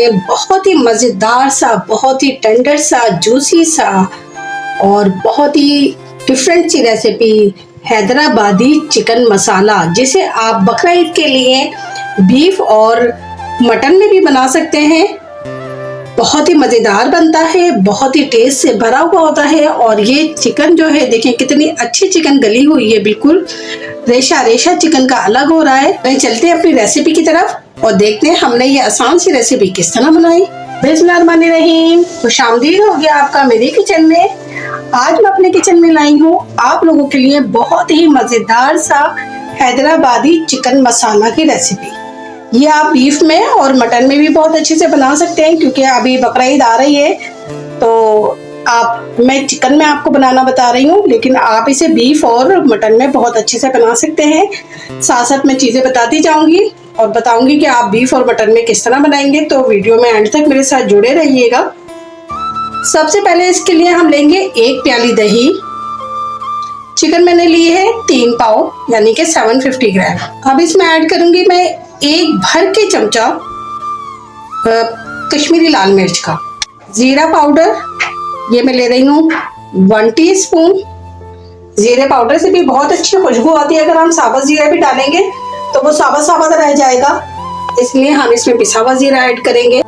लिए बहुत ही मज़ेदार सा, बहुत ही टेंडर सा, जूसी सा और बहुत ही डिफरेंट सी रेसिपी हैदराबादी चिकन मसाला, जिसे आप बकरा ईद के लिए बीफ और मटन में भी बना सकते हैं। बहुत ही मज़ेदार बनता है, बहुत ही टेस्ट से भरा हुआ होता है। और ये चिकन जो है, देखें कितनी अच्छी चिकन गली हुई है, बिल्कुल रेशा रेशा चिकन का अलग हो रहा है। मैं चलते हैं अपनी रेसिपी की तरफ और देखते हैं हमने ये आसान सी रेसिपी किस तरह बनाई। बिस्मिल्लाहिर्रहमानिर्रहीम, खुशामदीद हो गया आपका मेरे किचन में। आज मैं अपने किचन में लाई हूँ आप लोगों के लिए बहुत ही मज़ेदार सा हैदराबादी चिकन मसाला की रेसिपी। ये आप बीफ में और मटन में भी बहुत अच्छे से बना सकते हैं, क्योंकि अभी बकरा ईद आ रही है। तो मैं चिकन में आपको बनाना बता रही हूँ, लेकिन आप इसे बीफ और मटन में बहुत अच्छे से बना सकते हैं। साथ साथ मैं चीज़ें बताती जाऊंगी और बताऊंगी कि आप बीफ और मटन में किस तरह बनाएंगे। तो वीडियो में एंड तक मेरे साथ जुड़े रहिएगा। सबसे पहले इसके लिए हम लेंगे 1 प्याली दही। चिकन मैंने ली है 3 पाव, यानी कि 750 ग्राम। अब इसमें ऐड करूंगी मैं 1 भर के चमचा कश्मीरी लाल मिर्च का। जीरा पाउडर ये मैं ले रही हूँ 1 टीस्पून। जीरे पाउडर से भी बहुत अच्छी खुशबू आती है। अगर हम साबुत जीरा भी डालेंगे तो वो साबुत साबुत रह जाएगा, इसलिए हम इसमें पिसा हुआ जीरा ऐड करेंगे।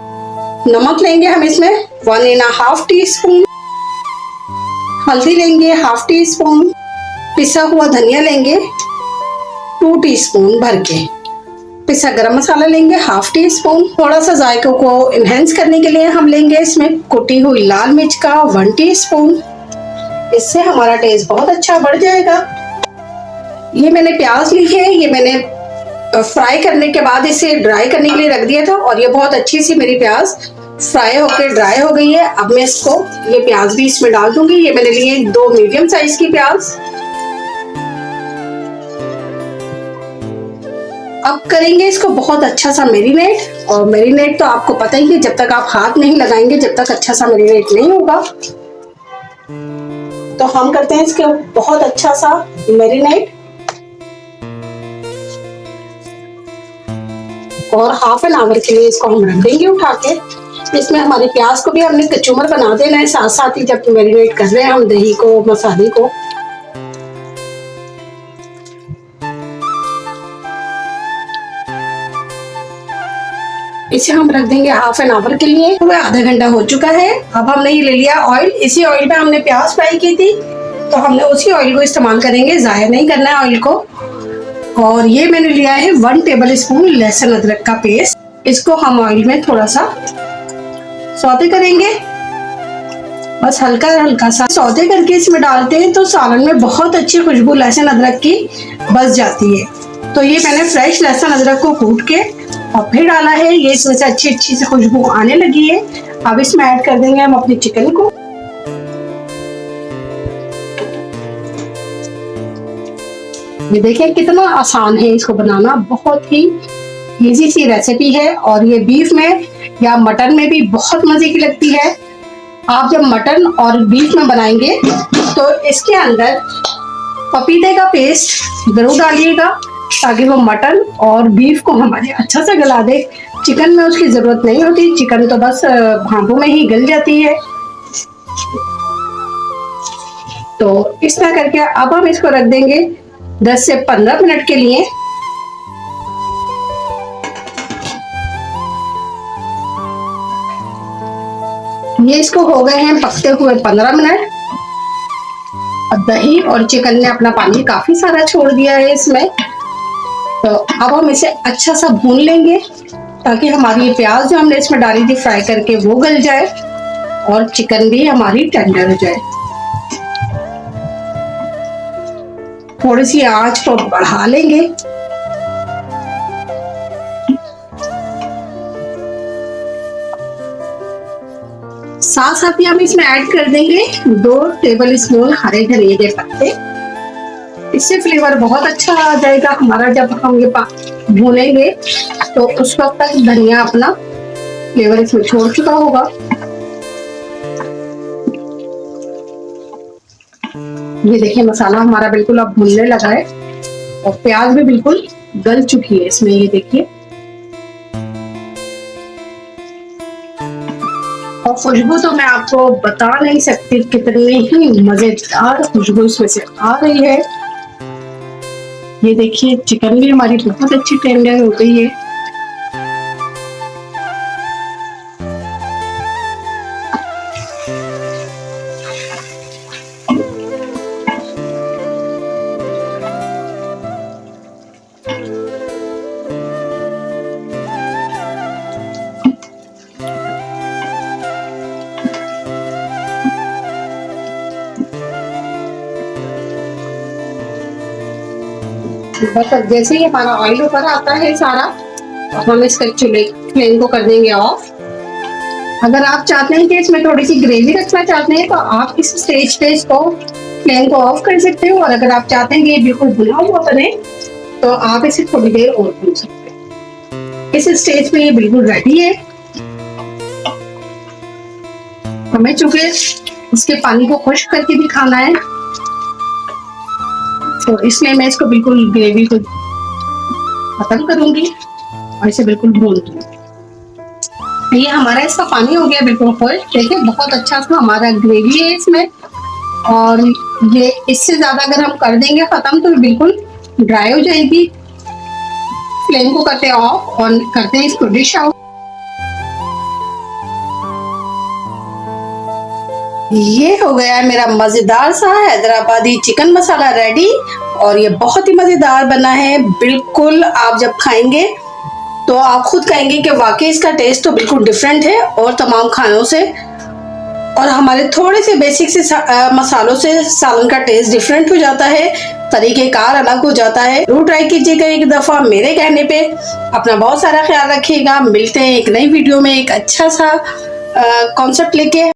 नमक लेंगे हम इसमें 1.5 टीस्पून। हल्दी लेंगे 1/2 टीस्पून। पिसा हुआ धनिया लेंगे 2 टीस्पून भर के। पिसा गरम मसाला लेंगे 1/2 टीस्पून। थोड़ा सा जायके को इनहेंस करने के लिए हम लेंगे इसमें कुटी हुई लाल मिर्च का 1 टीस्पून। इससे हमारा टेस्ट बहुत अच्छा बढ़ जाएगा। ये मैंने प्याज ली है, ये मैंने फ्राई करने के बाद इसे ड्राई करने के लिए रख दिया था और ये बहुत अच्छी सी मेरी प्याज फ्राई होकर ड्राई हो गई है। अब मैं इसको ये प्याज भी इसमें डाल दूंगी। ये मैंने लिए 2 मीडियम साइज की प्याज। अब करेंगे इसको बहुत अच्छा सा मैरिनेट। और मैरिनेट तो आपको पता ही है, जब तक आप हाथ नहीं लगाएंगे जब तक अच्छा सा मैरिनेट नहीं होगा। तो हम करते हैं इसके बहुत अच्छा सा मैरिनेट और 1/2 आवर के लिए इसको हम रख देंगे उठा के। इसमें हमारे प्याज को भी हमने कचूमर बना देना है, साथ साथ ही जब मैरिनेट कर रहे हैं हम दही को, मसाले को। इसे हम रख देंगे 1/2 आवर के लिए। तो आधा घंटा हो चुका है। अब हमने ये ले लिया ऑयल। इसी ऑयल में हमने प्याज फ्राई की थी, तो हमने उसी ऑयल को इस्तेमाल करेंगे, जाया नहीं करना है ऑयल को। और ये मैंने लिया है 1 टेबल स्पून लहसुन अदरक का पेस्ट। इसको हम ऑयल में थोड़ा सा सौते करेंगे, बस हल्का हल्का सा सौते करके इसमें डालते हैं तो सालन में बहुत अच्छी खुशबू लहसुन अदरक की बस जाती है। तो ये मैंने फ्रेश लहसुन अदरक को कूट के और फिर डाला है। ये इसमें से अच्छी अच्छी से खुशबू आने लगी है। अब इसमें ऐड कर देंगे हम अपनी चिकन को। ये देखिए कितना आसान है इसको बनाना, बहुत ही इजी सी रेसिपी है। और ये बीफ में या मटन में भी बहुत मजे की लगती है। आप जब मटन और बीफ में बनाएंगे तो इसके अंदर पपीते का पेस्ट जरूर डालिएगा, ताकि वो मटन और बीफ को हमारे अच्छा से गला दे। चिकन में उसकी जरूरत नहीं होती, चिकन तो बस भांपों में ही गल जाती है। तो इस तरह करके अब हम इसको रख देंगे 10 से 15 मिनट के लिए। ये इसको हो गए हैं पकते हुए 15 मिनट। दही और चिकन ने अपना पानी काफी सारा छोड़ दिया है इसमें। तो अब हम इसे अच्छा सा भून लेंगे, ताकि हमारी प्याज जो हमने इसमें डाली थी फ्राई करके वो गल जाए और चिकन भी हमारी टेंडर हो जाए। थोड़ी सी आंच को बढ़ा लेंगे। साथ साथ ही हम इसमें ऐड कर देंगे 2 टेबल स्पून हरे धनिए के पत्ते। इससे फ्लेवर बहुत अच्छा आ जाएगा हमारा। जब हम ये भूनेंगे तो उस वक्त तक धनिया अपना फ्लेवर इसमें छोड़ चुका होगा। ये देखिए मसाला हमारा बिल्कुल अब भुनने लगा है और प्याज भी बिल्कुल गल चुकी है इसमें। ये देखिए और खुशबू तो मैं आपको बता नहीं सकती, कितनी ही मजेदार खुशबू इसमें से आ रही है। ये देखिए चिकन भी हमारी बहुत अच्छी टेंडर हो गई है। बस अब जैसे ही हमारा ऑयल ऊपर आता है सारा, हम इसका चूल्हे फ्लेम को कर देंगे ऑफ। अगर आप चाहते हैं कि इसमें थोड़ी सी ग्रेवी रखना चाहते हैं तो आप इस स्टेज पे इसको फ्लेम को ऑफ कर सकते हो, और अगर आप चाहते हैं कि ये बिल्कुल भुना हुआ बने तो आप इसे थोड़ी देर और भून सकते हैं। इस स्टेज पे ये बिल्कुल रेडी है। हमें चूंकि इसके पानी को खुश्क करके भी खाना है, तो इसलिए मैं इसको बिल्कुल ग्रेवी को खत्म करूंगी और इसे बिल्कुल भून दूंगी। ये हमारा इसका पानी हो गया बिल्कुल खुश्क। देखिए बहुत अच्छा सा हमारा ग्रेवी है इसमें, और ये इससे ज्यादा अगर हम कर देंगे खत्म तो बिल्कुल ड्राई हो जाएगी। फ्लेम को करते हैं ऑफ और करते हैं इसको डिश आउट। ये हो गया है मेरा मजेदार सा हैदराबादी चिकन मसाला रेडी, और ये बहुत ही मजेदार बना है। बिल्कुल आप जब खाएंगे तो आप खुद कहेंगे कि वाकई इसका टेस्ट तो बिल्कुल डिफरेंट है और तमाम खानों से, और हमारे थोड़े से बेसिक से मसालों से सालन का टेस्ट डिफरेंट हो जाता है, तरीकेकार अलग हो जाता है। जरूर ट्राई कीजिएगा एक दफा मेरे कहने पे। अपना बहुत सारा ख्याल रखिएगा। मिलते हैं एक नई वीडियो में एक अच्छा सा कॉन्सेप्ट लेके।